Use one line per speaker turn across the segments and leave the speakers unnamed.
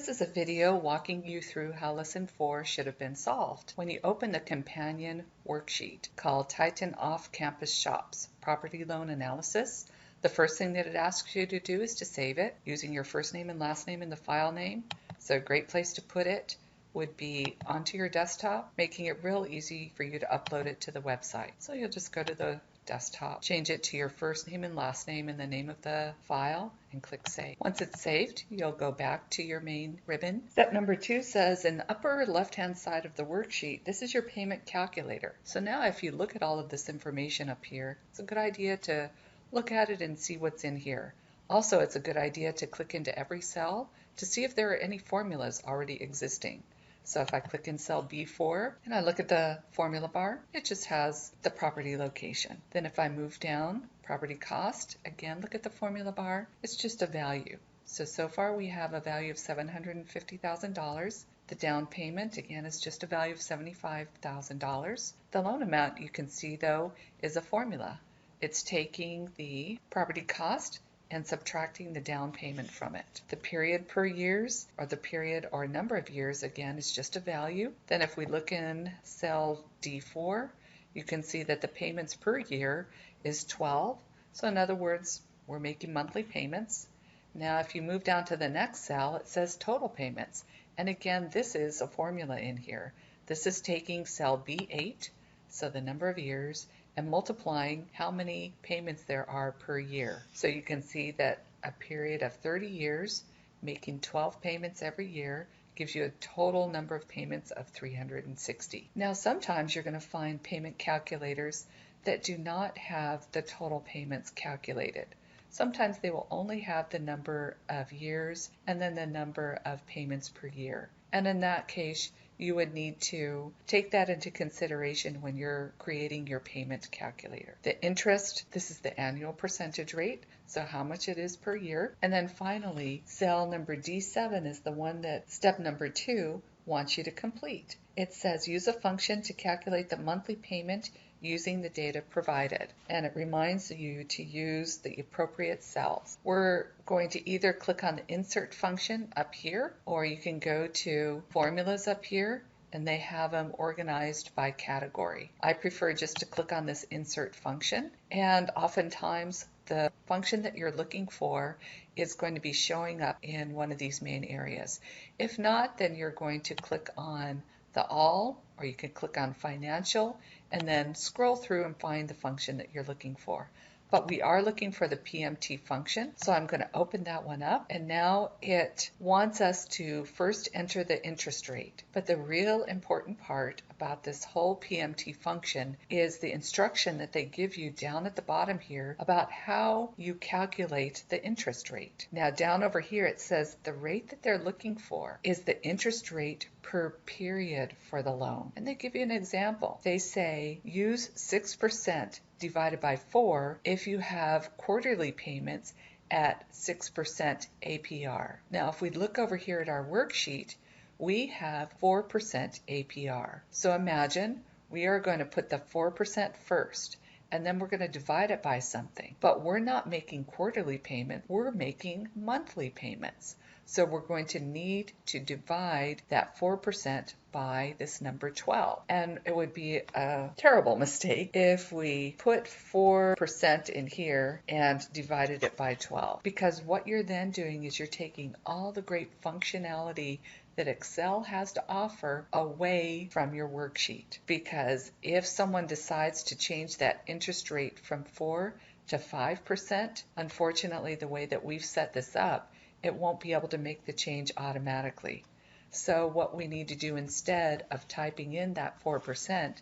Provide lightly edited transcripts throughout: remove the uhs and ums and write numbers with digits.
This is a video walking you through how Lesson 4 should have been solved. When you open the companion worksheet called Titan Off-Campus Shops Property Loan Analysis, the first thing that it asks you to do is to save it using your first name and last name in the file name. So a great place to put it would be onto your desktop, making it real easy for you to upload it to the website. So you'll just go to the desktop, change it to your first name and last name and the name of the file, and click Save. Once it's saved, you'll go back to your main ribbon. Step number 2 says in the upper left-hand side of the worksheet, this is your payment calculator. So now if you look at all of this information up here, it's a good idea to look at it and see what's in here. Also, it's a good idea to click into every cell to see if there are any formulas already existing. So if I click in cell B4 and I look at the formula bar, it just has the property location. Then if I move down, property cost, again, look at the formula bar, it's just a value. So far we have a value of $750,000. The down payment, again, is just a value of $75,000. The loan amount, you can see though, is a formula. It's taking the property cost and subtracting the down payment from it. The period per years, or the period or number of years, again, is just a value. Then if we look in cell D4, you can see that the payments per year is 12. So in other words, we're making monthly payments. Now if you move down to the next cell, it says total payments. And again, this is a formula in here. This is taking cell B8, so the number of years, and multiplying how many payments there are per year. So you can see that a period of 30 years, making 12 payments every year, gives you a total number of payments of 360. Now sometimes you're going to find payment calculators that do not have the total payments calculated. Sometimes they will only have the number of years and then the number of payments per year. And in that case, you would need to take that into consideration when you're creating your payment calculator. The interest, this is the annual percentage rate, so how much it is per year. And then finally, cell number D7 is the one that step number 2 wants you to complete. It says use a function to calculate the monthly payment using the data provided, and it reminds you to use the appropriate cells. We're going to either click on the insert function up here, or you can go to formulas up here and they have them organized by category. I prefer just to click on this insert function, and oftentimes the function that you're looking for is going to be showing up in one of these main areas. If not, then you're going to click on the all, or you can click on financial and then scroll through and find the function that you're looking for. But we are looking for the PMT function, so I'm going to open that one up, and now it wants us to first enter the interest rate. But the real important part about this whole PMT function is the instruction that they give you down at the bottom here about how you calculate the interest rate. Now down over here it says the rate that they're looking for is the interest rate per period for the loan. And they give you an example. They say use 6% divided by 4 if you have quarterly payments at 6% APR. Now if we look over here at our worksheet, we have 4% APR. So imagine we are going to put the 4% first, and then we're going to divide it by something. But we're not making quarterly payments, we're making monthly payments. So we're going to need to divide that 4% by this number 12. And it would be a terrible mistake if we put 4% in here and divided it by 12. Because what you're then doing is you're taking all the great functionality that Excel has to offer away from your worksheet. Because if someone decides to change that interest rate from 4 to 5%, unfortunately the way that we've set this up, it won't be able to make the change automatically. So what we need to do instead of typing in that 4%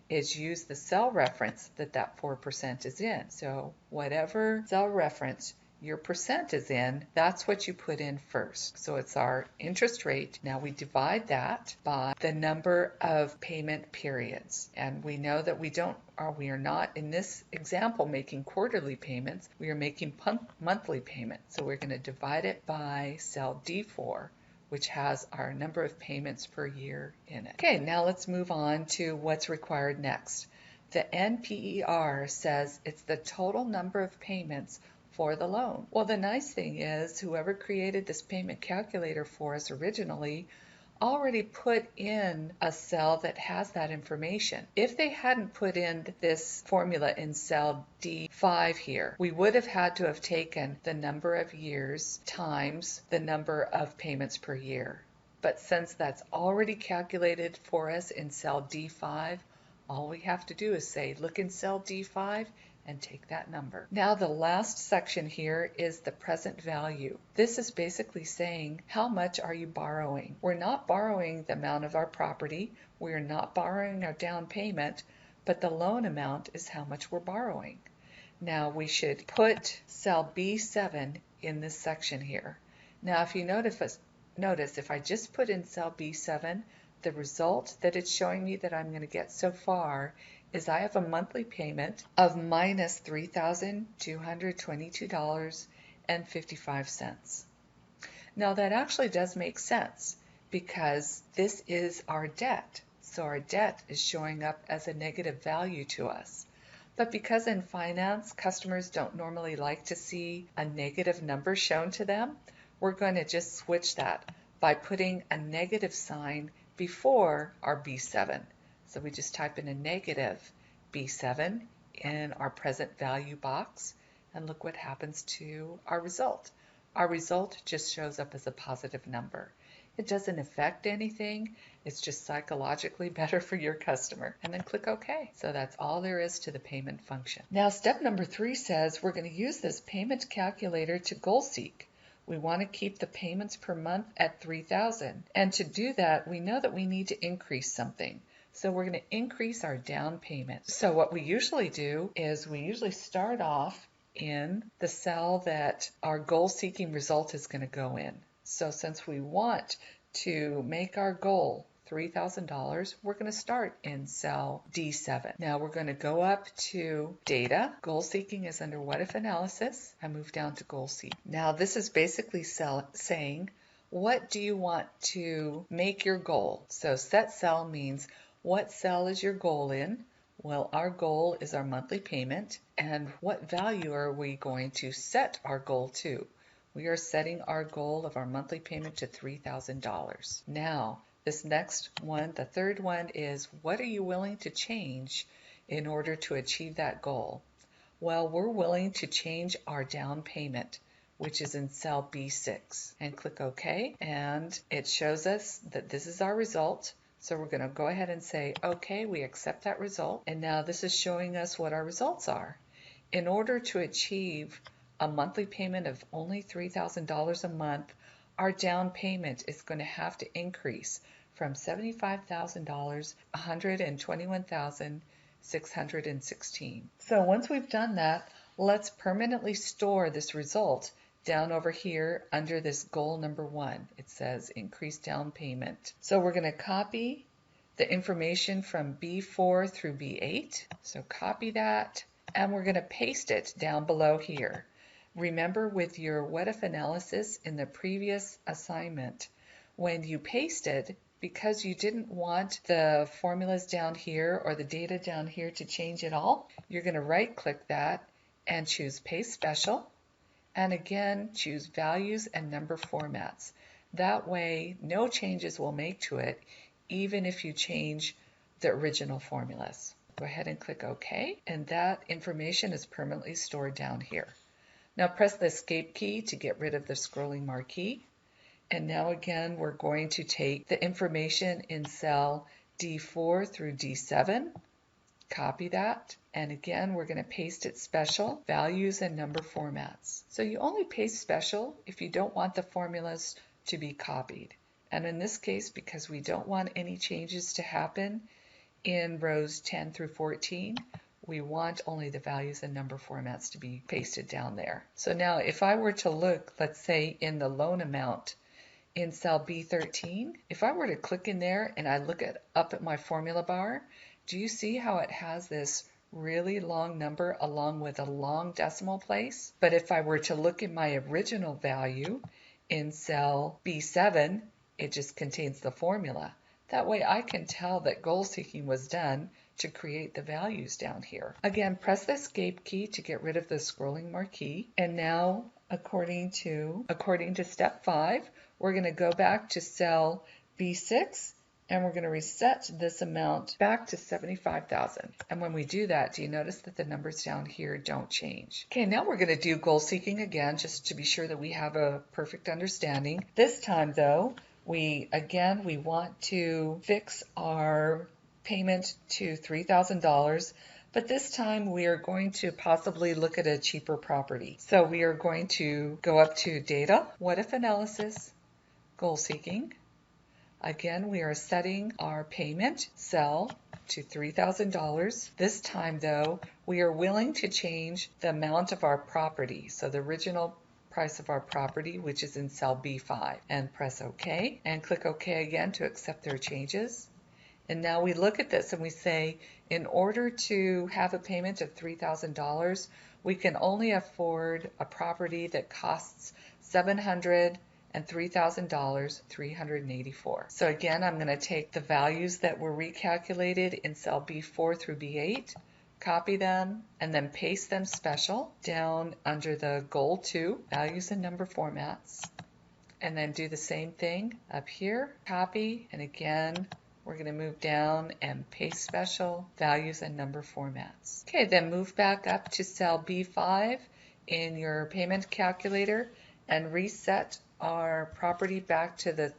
is use the cell reference that that 4% is in. So whatever cell reference your percent is in, that's what you put in first. So it's our interest rate. Now we divide that by the number of payment periods. And we know that we are not in this example making quarterly payments, we are making monthly payments. So we're going to divide it by cell D4, which has our number of payments per year in it. Okay, now let's move on to what's required next. The NPER says it's the total number of payments for the loan. Well, the nice thing is whoever created this payment calculator for us originally already put in a cell that has that information. If they hadn't put in this formula in cell D5 here, we would have had to have taken the number of years times the number of payments per year. But since that's already calculated for us in cell D5, all we have to do is say, look in cell D5 and take that number. Now the last section here is the present value. This is basically saying, how much are you borrowing? We're not borrowing the amount of our property. We're not borrowing our down payment, but the loan amount is how much we're borrowing. Now we should put cell B7 in this section here. Now if you notice if I just put in cell B7, the result that it's showing me that I'm going to get so far is I have a monthly payment of minus $3,222.55. Now that actually does make sense because this is our debt. So our debt is showing up as a negative value to us. But because in finance, customers don't normally like to see a negative number shown to them, we're going to just switch that by putting a negative sign before our B7. So we just type in a negative B7 in our present value box, and look what happens to our result. Our result just shows up as a positive number. It doesn't affect anything. It's just psychologically better for your customer. And then click OK. So that's all there is to the payment function. Now step number 3 says we're going to use this payment calculator to goal seek. We want to keep the payments per month at $3,000. And to do that, we know that we need to increase something. So we're going to increase our down payment. So what we usually do is we usually start off in the cell that our goal seeking result is going to go in. So since we want to make our goal $3,000, we're going to start in cell D7. Now we're going to go up to data. Goal seeking is under what if analysis. I move down to goal seek. Now this is basically saying, what do you want to make your goal? So set cell means what cell is your goal in? Well, our goal is our monthly payment. And what value are we going to set our goal to? We are setting our goal of our monthly payment to $3,000. Now, this next one, the third one, is what are you willing to change in order to achieve that goal? Well, we're willing to change our down payment, which is in cell B6, and click OK. And it shows us that this is our result. So we're going to go ahead and say, OK, we accept that result. And now this is showing us what our results are. In order to achieve a monthly payment of only $3,000 a month, our down payment is going to have to increase from $75,000, $121,616. So once we've done that, let's permanently store this result down over here under this goal number 1. It says increase down payment. So we're going to copy the information from B4 through B8. So copy that, and we're going to paste it down below here. Remember with your what if analysis in the previous assignment, when you pasted, because you didn't want the formulas down here or the data down here to change at all, you're going to right click that and choose Paste Special, and again choose Values and Number Formats. That way no changes will make to it even if you change the original formulas. Go ahead and click OK, and that information is permanently stored down here. Now press the Escape key to get rid of the scrolling marquee. And now again, we're going to take the information in cell D4 through D7, copy that, and again, we're going to paste it special, values and number formats. So you only paste special if you don't want the formulas to be copied. And in this case, because we don't want any changes to happen in rows 10 through 14, we want only the values and number formats to be pasted down there. So now if I were to look, let's say in the loan amount in cell B13, if I were to click in there and I look up at my formula bar, do you see how it has this really long number along with a long decimal place? But if I were to look at my original value in cell B7, it just contains the formula. That way I can tell that goal seeking was done to create the values down here. Again, press the escape key to get rid of the scrolling marquee. And now, according to step 5, we're going to go back to cell B6 and we're going to reset this amount back to 75,000. And when we do that, do you notice that the numbers down here don't change? Okay, now we're going to do goal seeking again, just to be sure that we have a perfect understanding. This time though, we want to fix our payment to $3,000, but this time we are going to possibly look at a cheaper property. So we are going to go up to Data, What If Analysis, Goal Seeking. Again, we are setting our payment cell to $3,000. This time though, we are willing to change the amount of our property. So the original price of our property, which is in cell B5, and press OK and click OK again to accept their changes. And now we look at this and we say, in order to have a payment of $3,000, we can only afford a property that costs $700 and $3,000, $384. So again, I'm going to take the values that were recalculated in cell B4 through B8, copy them, and then paste them special down under the Goal 2, Values and Number Formats. And then do the same thing up here, copy, and again, we're going to move down and paste special, Values and Number Formats. Okay, then move back up to cell B5 in your payment calculator and reset our property back to the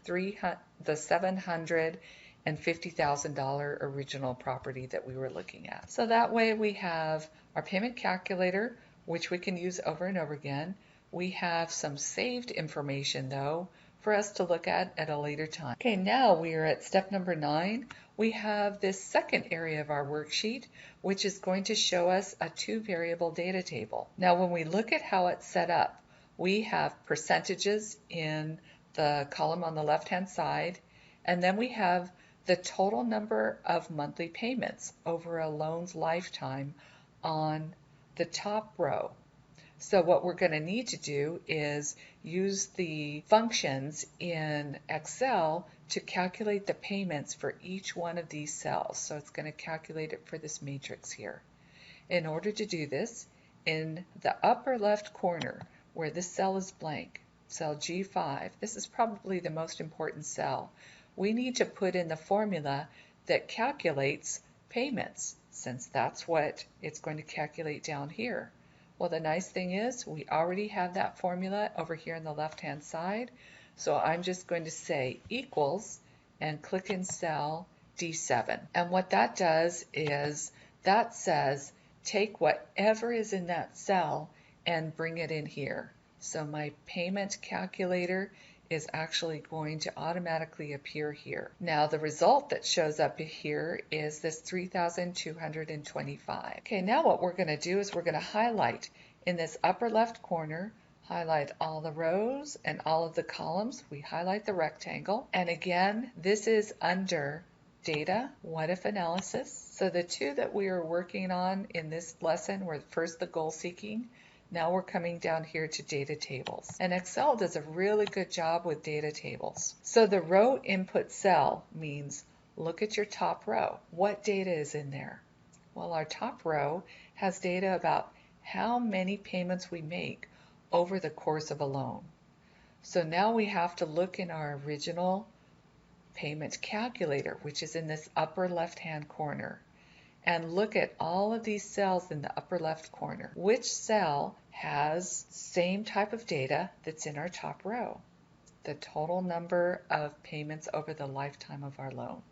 $750,000 original property that we were looking at. So that way we have our payment calculator, which we can use over and over again. We have some saved information though for us to look at a later time. Okay, now we are at step number 9. We have this second area of our worksheet, which is going to show us a 2-variable data table. Now when we look at how it's set up, we have percentages in the column on the left-hand side, and then we have the total number of monthly payments over a loan's lifetime on the top row. So what we're going to need to do is use the functions in Excel to calculate the payments for each one of these cells. So it's going to calculate it for this matrix here. In order to do this, in the upper left corner, where this cell is blank, cell G5, this is probably the most important cell. We need to put in the formula that calculates payments, since that's what it's going to calculate down here. Well, the nice thing is we already have that formula over here on the left-hand side, so I'm just going to say equals and click in cell D7. And what that does is that says take whatever is in that cell and bring it in here. So my payment calculator is actually going to automatically appear here. Now the result that shows up here is this 3,225. Okay, now what we're going to do is we're going to highlight in this upper left corner, highlight all the rows and all of the columns. We highlight the rectangle. And again, this is under Data, What If Analysis. So the two that we are working on in this lesson were first the goal seeking. Now we're coming down here to data tables. And Excel does a really good job with data tables. So the row input cell means look at your top row. What data is in there? Well, our top row has data about how many payments we make over the course of a loan. So now we have to look in our original payment calculator, which is in this upper left-hand corner, and look at all of these cells in the upper left corner. Which cell has same type of data that's in our top row? The total number of payments over the lifetime of our loan.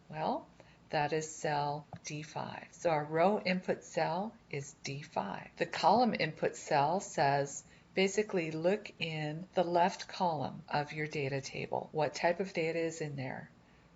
Well, that is cell D5. So our row input cell is D5. The column input cell says, basically look in the left column of your data table. What type of data is in there?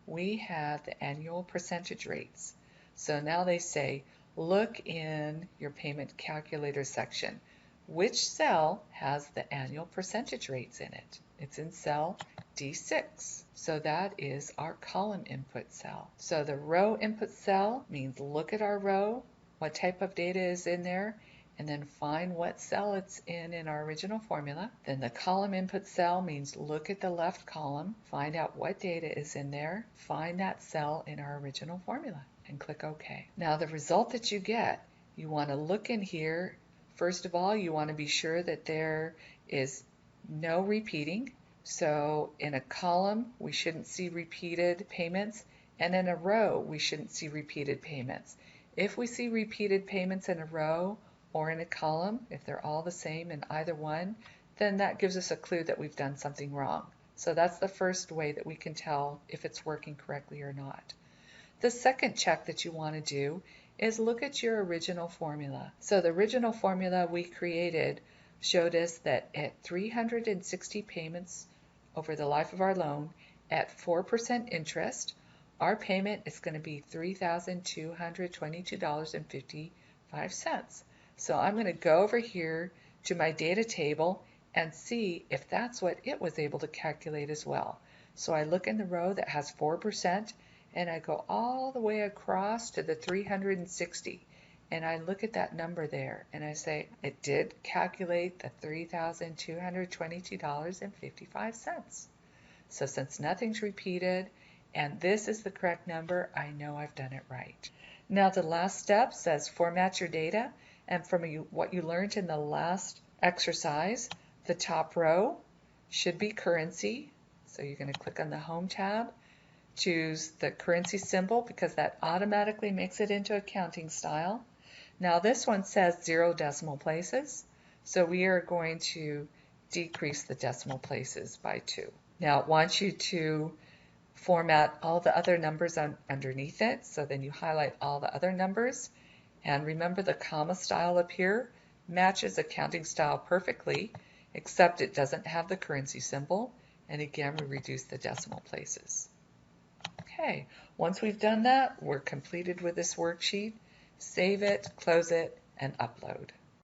We have the annual percentage rates. So now they say, look in your payment calculator section. Which cell has the annual percentage rates in it? It's in cell D6. So that is our column input cell. So the row input cell means look at our row, what type of data is in there, and then find what cell it's in our original formula. Then the column input cell means look at the left column, find out what data is in there, find that cell in our original formula. and click OK. Now the result that you get, you want to look in here. First of all, you want to be sure that there is no repeating. So in a column, we shouldn't see repeated payments, and in a row, we shouldn't see repeated payments. If we see repeated payments in a row or in a column, if they're all the same in either one, then that gives us a clue that we've done something wrong. So that's the first way that we can tell if it's working correctly or not. The second check that you want to do is look at your original formula. So the original formula we created showed us that at 360 payments over the life of our loan at 4% interest, our payment is going to be $3,222.55. So I'm going to go over here to my data table and see if that's what it was able to calculate as well. So I look in the row that has 4% and I go all the way across to the 360 and I look at that number there and I say it did calculate the $3,222.55. So since nothing's repeated and this is the correct number, I know I've done it right. Now the last step says format your data, and from what you learned in the last exercise, the top row should be currency. So you're going to click on the Home tab, choose the currency symbol because that automatically makes it into accounting style. Now this one says 0 decimal places, so we are going to decrease the decimal places by 2. Now it wants you to format all the other numbers underneath it, so then you highlight all the other numbers, and remember the comma style up here matches accounting style perfectly, except it doesn't have the currency symbol, and again we reduce the decimal places. Okay, once we've done that, we're completed with this worksheet. Save it, close it, and upload.